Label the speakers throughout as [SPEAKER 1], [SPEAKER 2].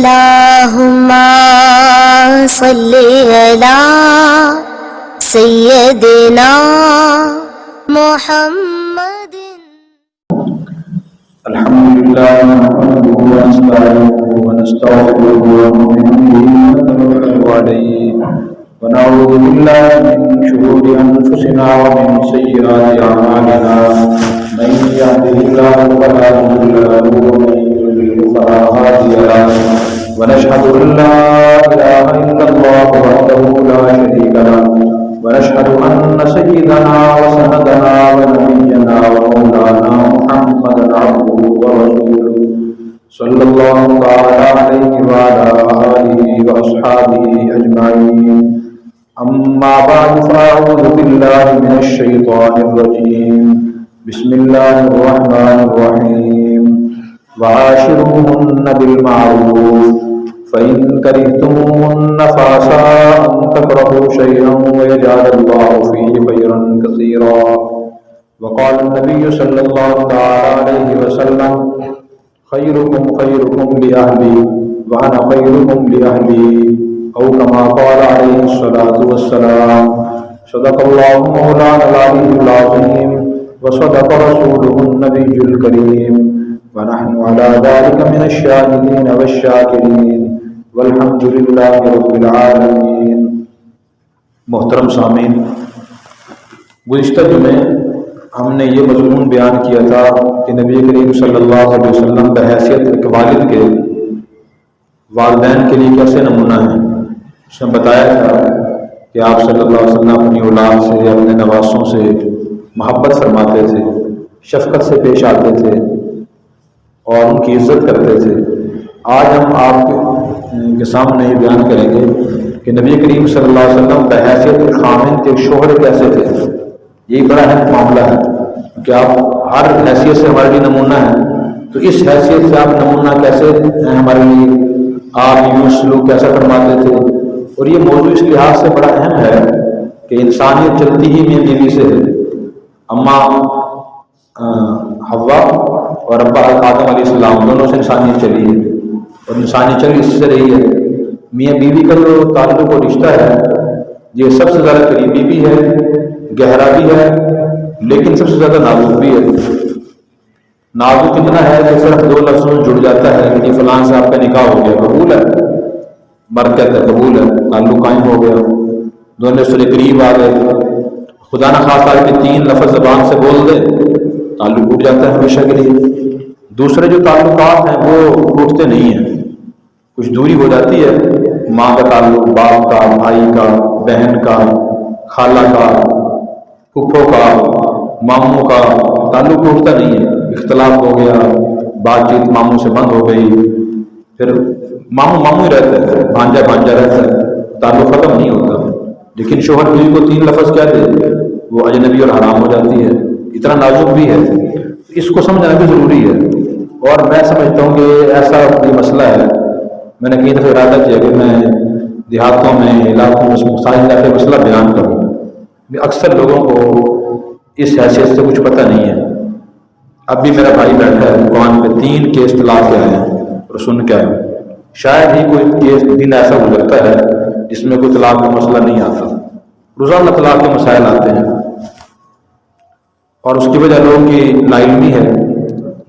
[SPEAKER 1] اللہم صلی علی سیدنا محمد.
[SPEAKER 2] الحمدللہ نحمدہ ونستعینہ ونستغفرہ ونؤمن بہ ونتوکل علیہ ونعوذ باللہ من شرور انفسنا ومن سیئات اعمالنا من یهده اللہ فلا مضل له ومن یضلل فلا ہادی له ونشهد ان لا الہ الا اللہ وحدہ لا شریک له ونشهد ان سیدنا وسندنا ونبینا ومولانا محمدا عبده ورسوله صلی اللہ تعالی علیہ وعلى آلہ واصحابہ اجمعین. اما بعد فاعوذ باللہ من الشیطان الرجیم. بسم اللہ الرحمن الرحیم. وعاشروهن بالمعروف فإن كرهتموهن فعسى أن تكرهوا شيئا ويجعل الله فيه خيرا كثيرا. وقال النبي صلى الله عليه وسلم خيركم خيركم لأهلي وأنا خيركم لأهلي أو كما قال عليه الصلاة والسلام. صدق الله مولانا العلي العظيم وصدق رسوله النبي الكريم ونحن على ذلك من الشاهدين والشاكرين والحمد للہ رب العالمین. محترم سامعین، گزشتہ جمعے ہم نے یہ مضمون بیان کیا تھا کہ نبی کریم صلی اللہ علیہ وسلم بحیثیت ایک والد کے والدین کے لیے کیسے نمونہ ہیں. اس نے بتایا تھا کہ آپ صلی اللہ علیہ وسلم اپنی اولاد سے اپنے نواسوں سے محبت فرماتے تھے، شفقت سے پیش آتے تھے اور ان کی عزت کرتے تھے. آج ہم آپ کے سامنے یہ بیان کریں گے کہ نبی کریم صلی اللہ علیہ وسلم بحیثیت خامن کے شوہر کیسے تھے. یہی بڑا اہم معاملہ ہے کہ آپ ہر حیثیت سے ہمارے لیے نمونہ ہیں، تو اس حیثیت سے آپ نمونہ کیسے ہیں ہمارے لیے، آپ یوں سلوک کیسا فرماتے تھے. اور یہ موضوع اس لحاظ سے بڑا اہم ہے کہ انسانیت چلتی ہی میاں بیوی سے ہے. اماں حوا اور ابا آدم علیہ السلام دونوں سے انسانیت چلی ہے اور انسانی چل اس سے رہی ہے. میاں بیوی کا جو تعلق و رشتہ ہے یہ سب سے زیادہ قریبی بھی ہے، گہرا بھی ہے، لیکن سب سے زیادہ نازک بھی ہے. نازک اتنا ہے کہ صرف دو لفظوں میں جڑ جاتا ہے کہ فلاں سے آپ کا نکاح ہو گیا، قبول ہے، مرد کہتا ہے قبول ہے، تعلق قائم ہو گیا، دونوں رشتے قریب آ گئے. خدا نہ خاص آج کے 3 لفظ زبان سے بول دے تعلق ٹوٹ جاتا ہے ہمیشہ کے لیے. دوسرے جو تعلقات ہیں وہ ٹوٹتے نہیں ہیں، کچھ دوری ہو جاتی ہے. ماں کا تعلق، باپ کا، بھائی کا، بہن کا، خالہ کا، پھپھو کا، ماموں کا تعلق ٹوٹتا نہیں ہے. اختلاف ہو گیا، بات چیت ماموں سے بند ہو گئی، پھر ماموں ہی رہتا ہے، بھانجا رہتا ہے، تعلق ختم نہیں ہوتا. لیکن شوہر بیوی کو 3 لفظ کہہ دے وہ اجنبی اور حرام ہو جاتی ہے. اتنا نازک بھی ہے، اس کو سمجھنا بھی ضروری ہے. اور میں سمجھتا ہوں کہ ایسا کوئی مسئلہ ہے، میں نے کئی دفعہ ارادہ کیا کہ میں دیہاتوں میں علاقوں میں مسائل علاقے مسئلہ بیان کروں. اکثر لوگوں کو اس حیثیت سے کچھ پتہ نہیں ہے. اب بھی میرا بھائی بیٹھا ہے دکان پہ، 3 کیس طلاق کے آئے ہیں اور سن کے آئے. شاید ہی کوئی کیس دن ایسا گزرتا ہے جس میں کوئی طلاق کا مسئلہ نہیں آتا. روزانہ طلاق کے مسائل آتے ہیں اور اس کی وجہ لوگوں کی لا علمی ہے.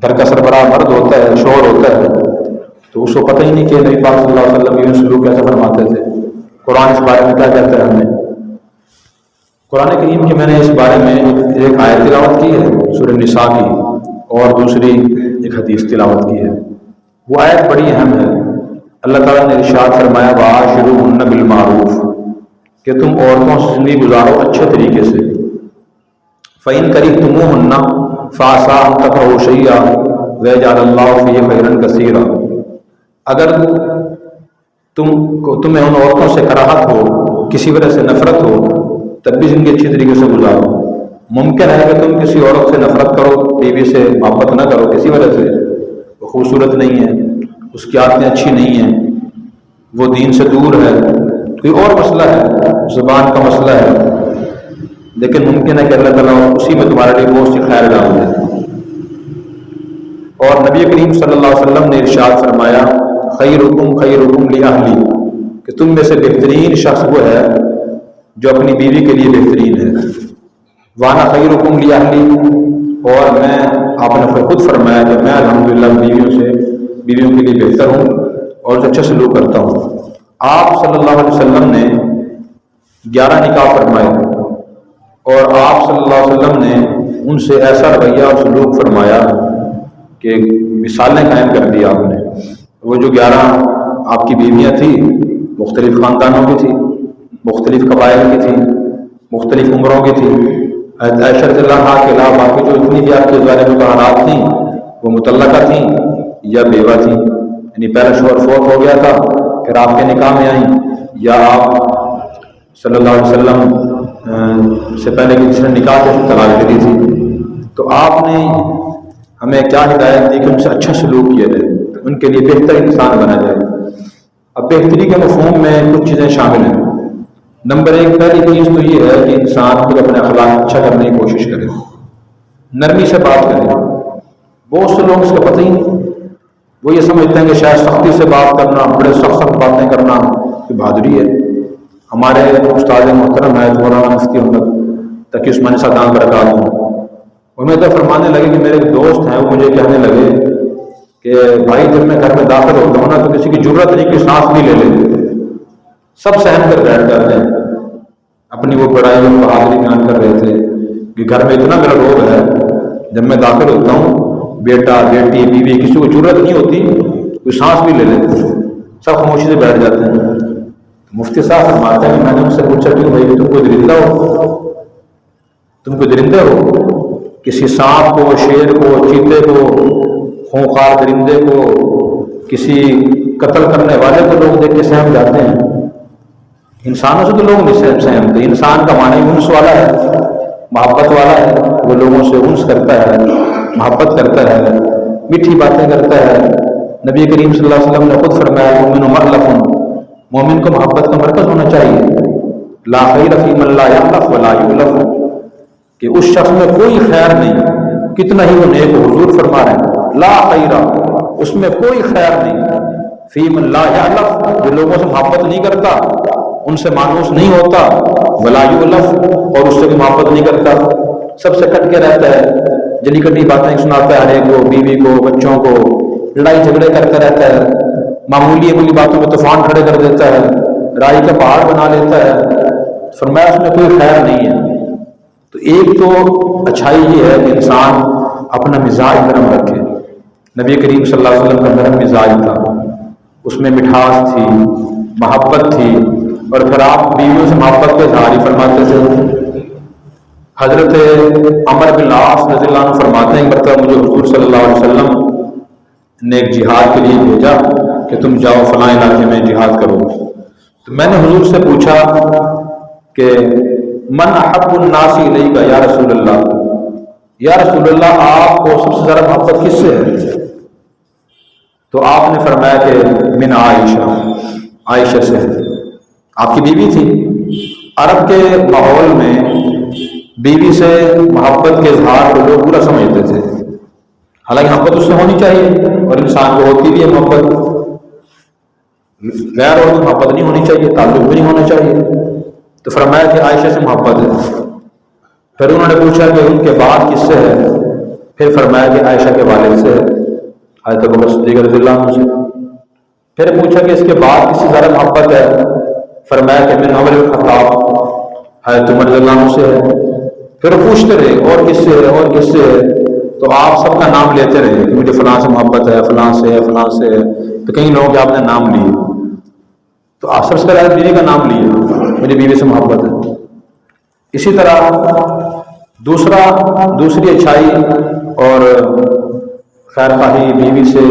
[SPEAKER 2] گھر کا سربراہ مرد ہوتا ہے، شوہر ہوتا ہے، تو اس کو پتہ ہی نہیں کہ نبی پاک صلی اللہ علیہ وسلم یہ سلوک کیسے فرماتے تھے. قرآن اس بارے میں کیا کہتا ہے ہمیں. قرآن کریم کی میں نے اس بارے میں ایک آیت تلاوت کی ہے سورہ نساء کی، اور دوسری ایک حدیث تلاوت کی ہے. وہ آیت بڑی اہم ہے. اللہ تعالیٰ نے ارشاد فرمایا وعاشروہن بالمعروف کہ تم عورتوں سے زندگی گزارو اچھے طریقے سے. فَإِن كَرِهْتُمُوهُنَّ فَعَسَىٰ أَن تَكْرَهُوا شَيْئًا وَيَجْعَلَ اللَّهُ فِيهِ خَيْرًا كَثِيرًا. اگر تمہیں ان عورتوں سے کراہت ہو، کسی وجہ سے نفرت ہو، تب بھی زندگی اچھی طریقے سے گزارو. ممکن ہے کہ تم کسی عورت سے نفرت کرو، بیوی سے محبت نہ کرو کسی وجہ سے، وہ خوبصورت نہیں ہے، اس کی عادتیں اچھی نہیں ہیں، وہ دین سے دور ہے، کوئی اور مسئلہ ہے، زبان کا مسئلہ ہے، لیکن ممکن ہے کہ اللہ تعالیٰ اسی میں تمہارے لیے بہت سی خیر ڈال دے. اور نبی کریم صلی اللہ علیہ وسلم نے ارشاد فرمایا خیرکم خیرکم لأہلی، کہ تم میں سے بہترین شخص وہ ہے جو اپنی بیوی کے لیے بہترین ہے. وانا خیرکم لأہلی، اور میں، آپ نے خود فرمایا کہ میں الحمدللہ بیویوں کے لیے بہتر ہوں اور اچھا سلوک کرتا ہوں. آپ صلی اللہ علیہ وسلم نے 11 نکاح فرمائے اور آپ صلی اللہ علیہ وسلم نے ان سے ایسا رویہ اور سلوک فرمایا کہ مثالیں قائم کر دی آپ نے. وہ جو 11 آپ کی بیویاں تھیں مختلف خاندانوں کی تھی، مختلف قبائل کی تھی، مختلف عمروں کی تھی. عائشہ رضی اللہ عنہا کے علاوہ باقی جو اتنی بھی آپ کے ازواج مطہرات تھیں وہ مطلقہ تھیں یا بیوہ تھیں، یعنی پہلا شوہر فوت ہو گیا تھا پھر آپ کے نکاح میں آئیں، یا آپ صلی اللہ علیہ وسلم سے پہلے کی دوسرے نکاح سے طلاق دے دی تھی. تو آپ نے ہمیں کیا ہدایت دی کہ ان سے اچھا سلوک کیا جائے، ان کے لیے بہتر انسان بنا جائے. اب بہتری کے مفہوم میں کچھ چیزیں شامل ہیں. نمبر 1 پہلی چیز تو یہ ہے کہ انسان خود اپنے اخلاق اچھا کرنے کی کوشش کرے، نرمی سے بات کرے. بہت سے لوگ اس کا پتہ ہی نہیں، وہ یہ سمجھتے ہیں کہ شاید سختی سے بات کرنا، بڑے سخت باتیں کرنا یہ بہادری ہے. ہمارے استاد محترم ہے مولانا مفتی عمر تقی عثمانی صاحب برکات ہوں، وہ میں تو فرمانے لگے کہ میرے دوست ہیں وہ مجھے کہنے لگے کہ بھائی جب میں گھر میں داخل ہوتا ہوں نا تو کسی کی ضرورت نہیں کہ سانس بھی لے لے، سب سہم کر بیٹھ جاتے ہیں. اپنی وہ بڑائی اور بہادری بیان کر رہے تھے کہ گھر میں اتنا میرا لوگ ہے جب میں داخل ہوتا ہوں بیٹا بیٹی بیوی کسی کو ضرورت نہیں ہوتی کوئی سانس بھی لے لیتے، سب خاموشی سے بیٹھ جاتے ہیں. مفتی صاحب فرماتے ہیں کہ میں نے ان سے پوچھا کہ بھائی تم کو درندہ ہو، تم کو درندے ہو؟ کسی سانپ کو، شیر کو، چیتے کو، خونخوار درندے کو، کسی قتل کرنے والے کو لوگ دیکھ کے سہم جاتے ہیں. انسانوں سے تو لوگ نہیں سہمتے. انسان کا معنی انس والا ہے، محبت والا ہے، وہ لوگوں سے انس کرتا ہے، محبت کرتا ہے، میٹھی باتیں کرتا ہے. نبی کریم صلی اللہ علیہ وسلم نے خود فرمایا مومن مرلف، مومن کو محبت کا مرکز ہونا چاہیے. لا خیر فی من لا یعلف ولا یعلف، کہ اس شخص میں کوئی خیر نہیں کتنا ہی وہ نیک ہو. حضور فرما رہے ہیں لا خیر، اس میں کوئی خیر نہیں فی من لا یعلف، جو لوگوں سے محبت نہیں کرتا، ان سے مانوس نہیں ہوتا، ولا یعلف، اور اس سے بھی محبت نہیں کرتا، سب سے کٹ کے رہتا ہے، جلی کٹی باتیں سناتا ہے ہر ایک کو، بیوی کو، بچوں کو، لڑائی جھگڑے کرتا رہتا ہے، معمولی باتوں میں طوفان کھڑے کر دیتا ہے، رائی کا پہاڑ بنا لیتا ہے. فرمایا اس میں کوئی خیر نہیں ہے. تو ایک تو اچھائی یہ ہے کہ انسان اپنا مزاج نرم رکھے. نبی کریم صلی اللہ علیہ وسلم کا نرم مزاج تھا، اس میں مٹھاس تھی، محبت تھی. اور پھر آپ بیویوں سے محبت کے اظہار ہی فرماتے تھے. حضرت عمر بن العاص رضی اللہ عنہ فرماتے ہیں کہ مجھے حضور صلی اللہ علیہ وسلم نے ایک جہاد کے لیے بھیجا کہ تم جاؤ فلاں علاقے میں جہاد کرو. تو میں نے حضور سے پوچھا کہ من احب الناس الیک یا رسول اللہ، یا رسول اللہ آپ کو سب سے زیادہ محبت کس سے ہے؟ تو آپ نے فرمایا کہ من عائشہ، عائشہ سے. آپ کی بیوی تھی. عرب کے ماحول میں بیوی سے محبت کے اظہار کو لوگ برا سمجھتے تھے، حالانکہ محبت اس سے ہونی چاہیے اور انسان کو ہوتی بھی ہے محبت. غیر اور محبت نہیں ہونی چاہیے، تعلق بھی نہیں ہونا چاہیے. تو فرمایا کہ عائشہ سے محبت ہے. پھر انہوں نے پوچھا کہ ان کے بعد کس سے ہے؟ پھر فرمایا کہ عائشہ کے والد سے ہے، حضرت ابوبکر صدیق رضی اللہ عنہ سے. پھر پوچھا کہ اس کے بعد کس سے زیادہ محبت ہے؟ فرمایا کہ من عمر الخطاب، حضرت عمر رضی اللہ عنہ سے ہے. پھر پوچھتے رہے اور کس سے ہے اور کس سے ہے. تو آپ سب کا نام لیتے رہے کہ مجھے فلاں سے محبت ہے، فلاں سے ہے، فلاں سے ہے. تو کئی لوگوں کے آپ نے نام لیے، تو آپ سب سے پہلے بیوی کا نام لیے، مجھے بیوی سے محبت ہے. اسی طرح دوسری اچھائی اور خیر خواہی بیوی سے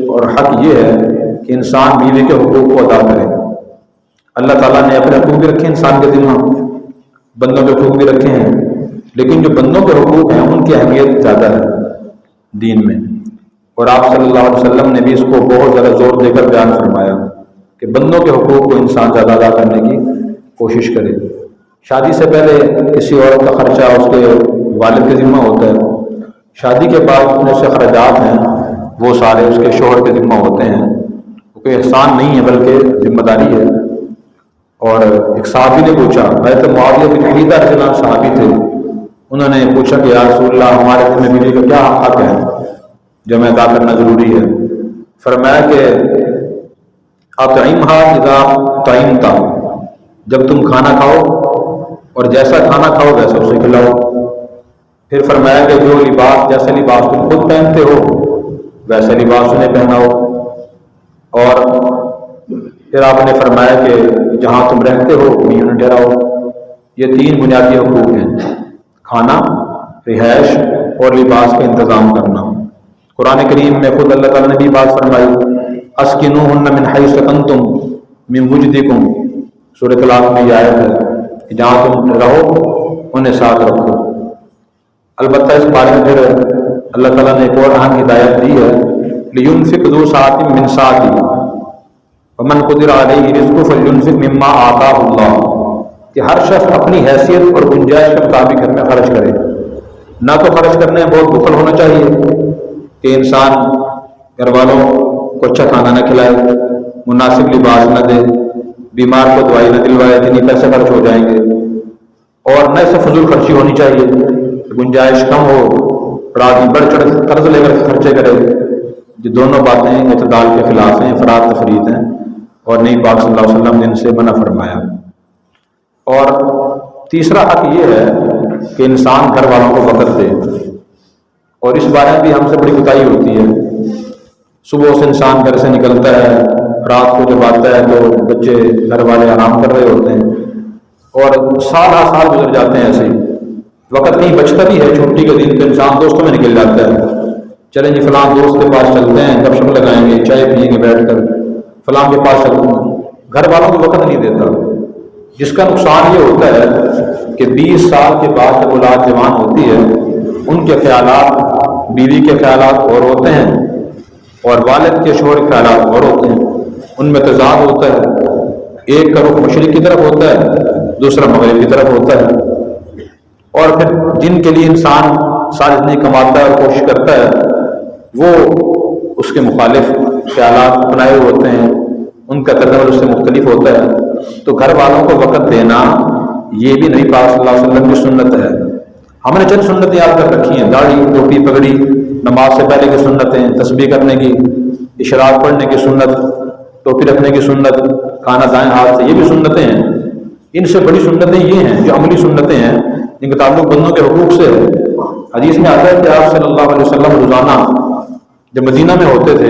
[SPEAKER 2] اور حق یہ ہے کہ انسان بیوی کے حقوق کو ادا کرے. اللہ تعالیٰ نے اپنے حقوق بھی رکھے انسان کے ذمہ، بندوں کے حقوق بھی رکھے ہیں، لیکن جو بندوں کے حقوق ہیں ان کی اہمیت زیادہ ہے دین میں. اور آپ صلی اللہ علیہ وسلم نے بھی اس کو بہت زیادہ زور دے کر بیان فرمایا کہ بندوں کے حقوق کو انسان زیادہ ادا کرنے کی کوشش کرے. شادی سے پہلے کسی عورت کا خرچہ اس کے والد کے ذمہ ہوتا ہے، شادی کے بعد اتنے سے اخراجات ہیں وہ سارے اس کے شوہر کے ذمہ ہوتے ہیں. وہ کوئی احسان نہیں ہے بلکہ ذمہ داری ہے۔ اور ایک صحابی نے پوچھا، حضرت معاویہ بن حیدہ رضی اللہ عنہ صحابی تھے، انہوں نے پوچھا کہ یا رسول اللہ ہمارے ذمہ بیوی کا کیا حق ہے جو ہمیں ادا کرنا ضروری ہے؟ فرمایا کہ اطعمھا اذا طعمت، جب تم کھانا کھاؤ اور جیسا کھانا کھاؤ ویسا اسے کھلاؤ۔ پھر فرمایا کہ جو لباس جیسا لباس تم خود پہنتے ہو ویسا لباس انہیں پہناؤ۔ اور پھر آپ نے فرمایا کہ جہاں تم رہتے ہو وہیں انہیں ٹھہراؤ۔ یہ 3 بنیادی حقوق ہیں، کھانا، رہائش اور لباس کا انتظام کرنا۔ قرآن کریم میں خود اللہ تعالیٰ نے بھی بات فرمائی، اسکنوہن من حیث سکنتم من وجدکم، سورۃ طلاق میں یہ آیت ہے کہ جہاں تم رہو انہیں ساتھ رکھو۔ البتہ اس بارے میں پھر اللہ تعالیٰ نے ایک اور اہم ہدایت دی ہے، لینفق ذو سعۃ من سعتہ ومن قدر علیہ رزقہ فلینفق مما آتاہ اللہ، کہ ہر شخص اپنی حیثیت اور گنجائش کے مطابق گھر میں خرچ کرے۔ نہ تو خرچ کرنے میں بہت بخل ہونا چاہیے کہ انسان گھر والوں کو اچھا کھانا نہ کھلائے، مناسب لباس نہ دے، بیمار کو دوائی نہ دلوائے، اتنی پیسے خرچ ہو جائیں گے۔ اور نہ اسے فضول خرچی ہونی چاہیے، گنجائش کم ہو، رات بڑھ چڑھ قرض لے کر خرچے کرے۔ یہ دونوں باتیں اعتدال کے خلاف ہیں، افراط تفریط ہیں، اور نبی پاک صلی اللہ علیہ وسلم نے ان سے منع فرمایا۔ اور تیسرا حق یہ ہے کہ انسان گھر والوں کو وقت دے، اور اس بارے میں بھی ہم سے بڑی کوتاہی ہوتی ہے۔ صبح سے انسان گھر سے نکلتا ہے، رات کو جب آتا ہے تو بچے گھر والے آرام کر رہے ہوتے ہیں، اور سال سال گزر جاتے ہیں ایسے ہی، وقت نہیں بچتا بھی ہے۔ چھٹی کے دن تو انسان دوستوں میں نکل جاتا ہے، چلیں جی فلاں دوست کے پاس چلتے ہیں، گپ شپ لگائیں گے، چائے پئیں گے بیٹھ کر، فلاں کے پاس چلتے ہیں۔ گھر والوں کو وقت نہیں دیتا، جس کا نقصان یہ ہوتا ہے کہ 20 سال کے بعد جب اولاد جوان ہوتی ہے، ان کے خیالات بیوی کے خیالات اور ہوتے ہیں اور والد کے شوہر کے خیالات اور ہوتے ہیں، ان میں تضاد ہوتا ہے۔ ایک کا رخ مشرق کی طرف ہوتا ہے، دوسرا مغرب کی طرف ہوتا ہے، اور پھر جن کے لیے انسان ساری زندگی کماتا ہے اور کوشش کرتا ہے وہ اس کے مخالف خیالات اپنائے ہوتے ہیں، ان کا قدم اس سے مختلف ہوتا ہے۔ تو گھر والوں کو وقت دینا یہ بھی نبی پاک صلی اللہ علیہ وسلم کی سنت ہے۔ ہم نے چند سنتیں یاد کر رکھی ہیں، داڑھی، ٹوپی، پگڑی، نماز سے پہلے کی سنتیں، تسبیح کرنے کی، اشراق پڑھنے کی سنت، ٹوپی رکھنے کی سنت، کھانا دائیں ہاتھ سے، یہ بھی سنتیں ہیں۔ ان سے بڑی سنتیں یہ ہیں جو عملی سنتیں ہیں، جن کا تعلق بندوں کے حقوق سے ہے۔ حدیث میں آتا ہے کہ آپ صلی اللہ علیہ وسلم روزانہ جب مدینہ میں ہوتے تھے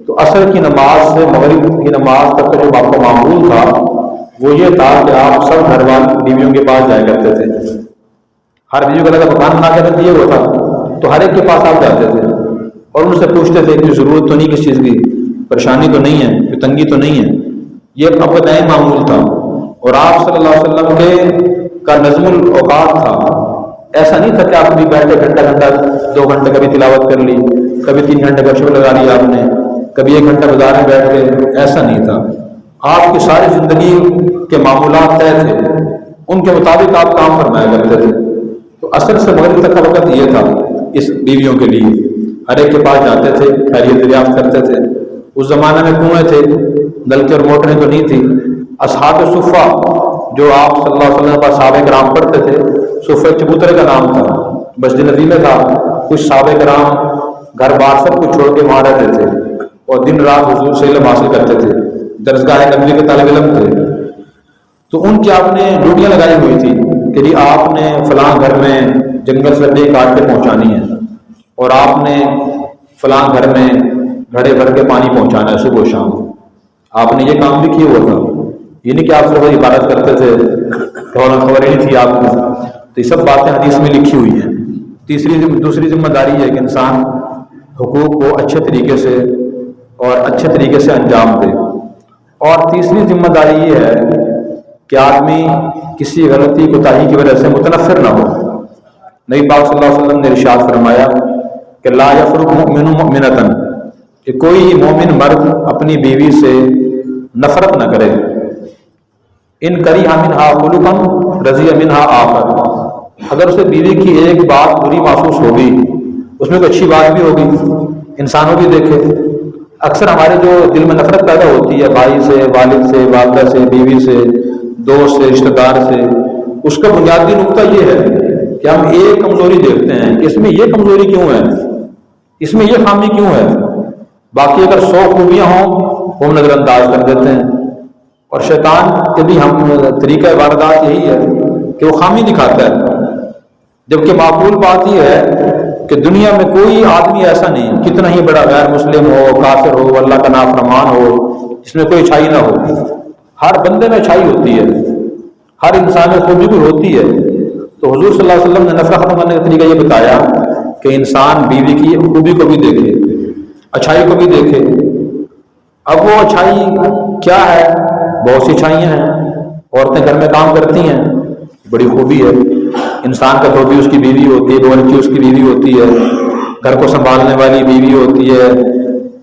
[SPEAKER 2] تو عصر کی نماز سے مغرب کی نماز تک کا جو آپ کا معمول تھا وہ یہ تھا کہ آپ سب گھر والی بیویوں کے پاس جایا کرتے تھے۔ ہر بیوی کو لگا مکان بنا کے رکھ دیا ہوا تھا تو ہر ایک کے پاس آپ جاتے تھے اور ان سے پوچھتے تھے کہ ضرورت تو نہیں کس چیز کی، پریشانی تو نہیں ہے، کوئی تنگی تو نہیں ہے۔ یہ اب کا نیا معمول تھا، اور آپ صلی اللہ علیہ وسلم کے کا نظم الاوقات تھا۔ ایسا نہیں تھا کہ آپ بھی بیٹھے گھنٹہ 2 گھنٹے کبھی تلاوت کر لی، کبھی 3 گھنٹے گپ شپ لگا لیا آپ نے، کبھی 1 گھنٹہ بازار میں بیٹھ گئے، ایسا نہیں تھا۔ آپ کی ساری زندگی کے معمولات طے تھے، ان کے مطابق آپ کام فرمایا کرتے تھے۔ تو عصر سے مغرب تک کا وقت یہ تھا اس بیویوں کے لیے، ہر ایک کے پاس جاتے تھے، خیریت دریافت کرتے تھے۔ اس زمانے میں کنویں تھے، نلکے اور موٹریں تو نہیں تھی۔ اصحاب صفہ جو آپ صلی اللہ علیہ وسلم کے پاس صحابہ کرام پڑھتے تھے، صفہ چبوترے کا نام تھا، مسجد نبی میں تھا۔ کچھ صحابہ کرام گھر بار سب کچھ چھوڑ کے وہاں رہتے تھے اور دن رات حضور سے علم حاصل کرتے تھے، درسگاہ نبوی کے طالب علم تھے۔ تو ان کی آپ نے ڈیوٹیاں لگائی ہوئی تھی کہ جی آپ نے فلاں گھر میں جنگل سے لکڑی کاٹ کے پہنچانی ہے، اور آپ نے فلاں گھر میں گھڑے بھر کے پانی پہنچانا ہے صبح و شام۔ آپ نے یہ کام بھی کیا ہوا تھا، یہ نہیں کہ آپ صرف عبادت کرتے تھے، خبر ہی نہیں تھی آپ کو۔ تو یہ سب باتیں حدیث میں لکھی ہوئی ہیں۔ دوسری ذمہ داری ہے کہ انسان حقوق کو اچھے طریقے سے اور اچھے طریقے سے انجام دے۔ اور تیسری ذمہ داری یہ ہے کہ آدمی کسی غلطی کوتاہی کی وجہ سے متنفر نہ ہو۔ نبی پاک صلی اللہ علیہ وسلم نے ارشاد فرمایا کہ لا یفرق مؤمن مؤمنۃ، کہ کوئی مومن مرد اپنی بیوی سے نفرت نہ کرے۔ ان کریہ منہا خلقا رضی منہا آخر، اگر اسے بیوی کی ایک بات بری محسوس ہوگی، اس میں کوئی اچھی بات بھی ہوگی، انسانوں بھی دیکھے، اکثر ہمارے جو دل میں نفرت پیدا ہوتی ہے بھائی سے، والد سے، والدہ سے، بیوی سے، دوست سے، رشتہ دار سے، اس کا بنیادی نقطہ یہ ہے کہ ہم ایک کمزوری دیکھتے ہیں کہ اس میں یہ کمزوری کیوں ہے، اس میں یہ خامی کیوں ہے، باقی اگر 100 خوبیاں ہوں وہ ہم نظر انداز کر دیتے ہیں۔ اور شیطان کے بھی ہم طریقہ واردات یہی ہے کہ وہ خامی دکھاتا ہے، جبکہ معقول بات یہ ہے کہ دنیا میں کوئی آدمی ایسا نہیں، کتنا ہی بڑا غیر مسلم ہو، کافر ہو، اللہ کا نافرمان ہو، جس میں کوئی اچھائی نہ ہو۔ ہر بندے میں اچھائی ہوتی ہے، ہر انسان میں خوبی بھی ہوتی ہے۔ تو حضور صلی اللہ علیہ وسلم نے نفرت ختم کرنے کا طریقہ یہ بتایا کہ انسان بیوی کی خوبی کو بھی دیکھے، اچھائی کو بھی دیکھے۔ اب وہ اچھائی کیا ہے؟ بہت سی اچھائیاں ہیں۔ عورتیں گھر میں کام کرتی ہیں، بڑی خوبی ہے۔ انسان کا دھوبی اس کی بیوی ہوتی ہے، ڈھولکی اس کی بیوی ہوتی ہے، گھر کو سنبھالنے والی بیوی ہوتی ہے،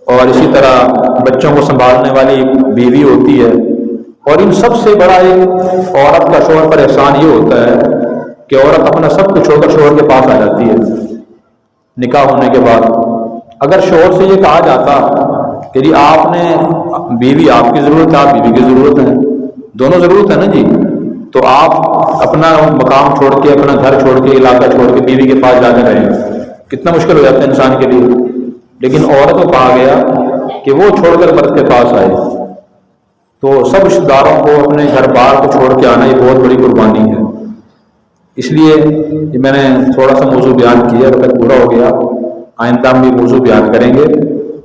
[SPEAKER 2] اور اسی طرح بچوں کو سنبھالنے والی بیوی ہوتی ہے۔ اور ان سب سے بڑا ایک عورت کا شوہر پر احسان یہ ہوتا ہے کہ عورت اپنا سب کچھ چھوڑ کر شوہر کے پاس آ جاتی ہے نکاح ہونے کے بعد۔ اگر شوہر سے یہ کہا جاتا کہ جی آپ نے بیوی آپ کی ضرورت ہے، آپ بیوی کی ضرورت ہے، دونوں ضرورت ہے نا جی، تو آپ اپنا مقام چھوڑ کے، اپنا گھر چھوڑ کے، علاقہ چھوڑ کے بیوی کے پاس جا کے رہیں، کتنا مشکل ہو جاتا ہے انسان کے لیے۔ لیکن عورت کو کہا گیا کہ وہ چھوڑ کر مرد کے پاس آئے۔ تو سب رشتہ داروں کو اپنے گھر بار کو چھوڑ کے آنا یہ بہت بڑی قربانی ہے۔ اس لیے یہ میں نے تھوڑا سا موضوع بیان کیا، وقت پورا ہو گیا، آئندہ ہم بھی موضوع بیان کریں گے،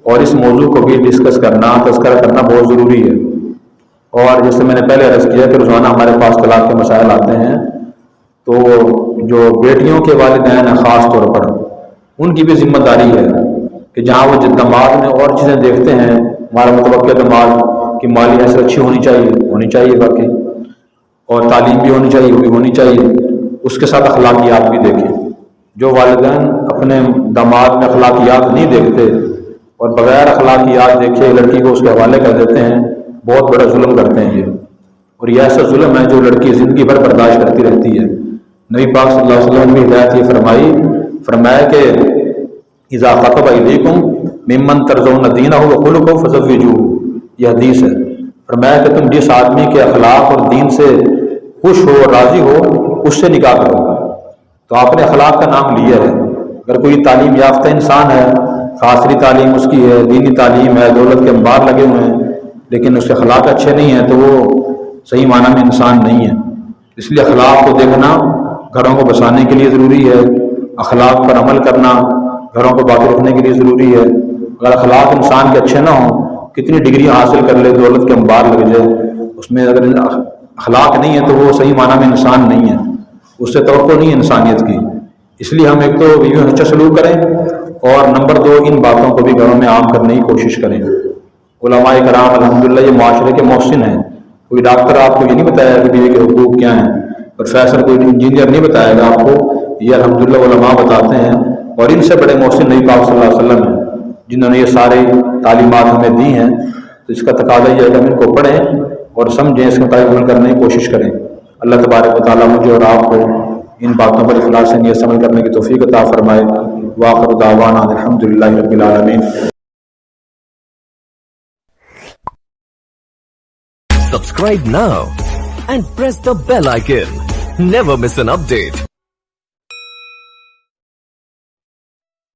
[SPEAKER 2] اور اس موضوع کو بھی ڈسکس کرنا، تذکرہ کرنا بہت ضروری ہے۔ اور جیسے میں نے پہلے عرض کیا کہ روزانہ ہمارے پاس طلاق کے مسائل آتے ہیں، تو جو بیٹیوں کے والدین ہیں خاص طور پر، ان کی بھی ذمہ داری ہے کہ جہاں وہ دماغ میں اور چیزیں دیکھتے ہیں، ہمارا متوقع دماغ کی مالی حیثیت اچھی ہونی چاہیے باقی، اور تعلیم بھی ہونی چاہیے، وہ بھی ہونی چاہیے، اس کے ساتھ اخلاقیات بھی دیکھیں۔ جو والدین اپنے داماد میں اخلاقیات نہیں دیکھتے اور بغیر اخلاقیات دیکھے لڑکی کو اس کے حوالے کر دیتے ہیں، بہت بڑا ظلم کرتے ہیں یہ، اور یہ ایسا ظلم ہے جو لڑکی زندگی بھر برداشت کرتی رہتی ہے۔ نبی پاک صلی اللہ علیہ وسلم نے ہدایت یہ فرمایا کہ اذا خطب الیکم ممن ترضون دینہ وخلقہ فزوجوہ، یہ حدیث ہے۔ فرمایا کہ تم جس آدمی کے اخلاق اور دین سے خوش ہو اور راضی ہو اس سے نکاح کرو۔ تو آپ نے اخلاق کا نام لیا ہے۔ اگر کوئی تعلیم یافتہ انسان ہے، خاصری تعلیم اس کی ہے، دینی تعلیم ہے، دولت کے انبار لگے ہوئے ہیں، لیکن اس کے اخلاق اچھے نہیں ہیں، تو وہ صحیح معنی میں انسان نہیں ہے۔ اس لیے اخلاق کو دیکھنا گھروں کو بسانے کے لیے ضروری ہے، اخلاق پر عمل کرنا گھروں کو باقی رکھنے کے لیے ضروری ہے۔ اگر اخلاق انسان کے اچھے نہ ہوں، کتنی ڈگریاں حاصل کر لے، دولت کے انبار لگ جائے، اس میں اگر اخلاق نہیں ہے تو وہ صحیح معنی میں انسان نہیں ہے، اس سے توقع نہیں ہے انسانیت کی۔ اس لیے ہم ایک تو بیویوں سے اچھا سلوک کریں، اور نمبر 2 ان باتوں کو بھی گھروں میں عام کرنے کی کوشش کریں۔ علماء کرام الحمدللہ یہ معاشرے کے محسن ہیں۔ کوئی ڈاکٹر آپ کو یہ نہیں بتایا کہ بیوی کے حقوق کیا ہیں، پروفیسر کوئی انجینئر نہیں بتائے گا آپ کو، یہ الحمدللہ علماء بتاتے ہیں، اور ان سے بڑے محسن نبی پاک صلی اللہ علیہ وسلم ہیں جنہوں نے یہ ساری تعلیمات ہمیں دی ہیں۔ تو اس کا تقاضا یہ ہے کہ ہم ان کو پڑھیں اور سمجھیں، اس کے مطابق عمل کرنے کی کوشش کریں۔ اللہ تبارک و تعالیٰ مجھے اور آپ کو ان باتوں پر اخلاص سے نیت عمل کرنے کی توفیق عطا فرمائے۔ وآخر دعوانا الحمدللہ رب العالمین۔
[SPEAKER 3] Subscribe now and press the bell icon. Never miss an update.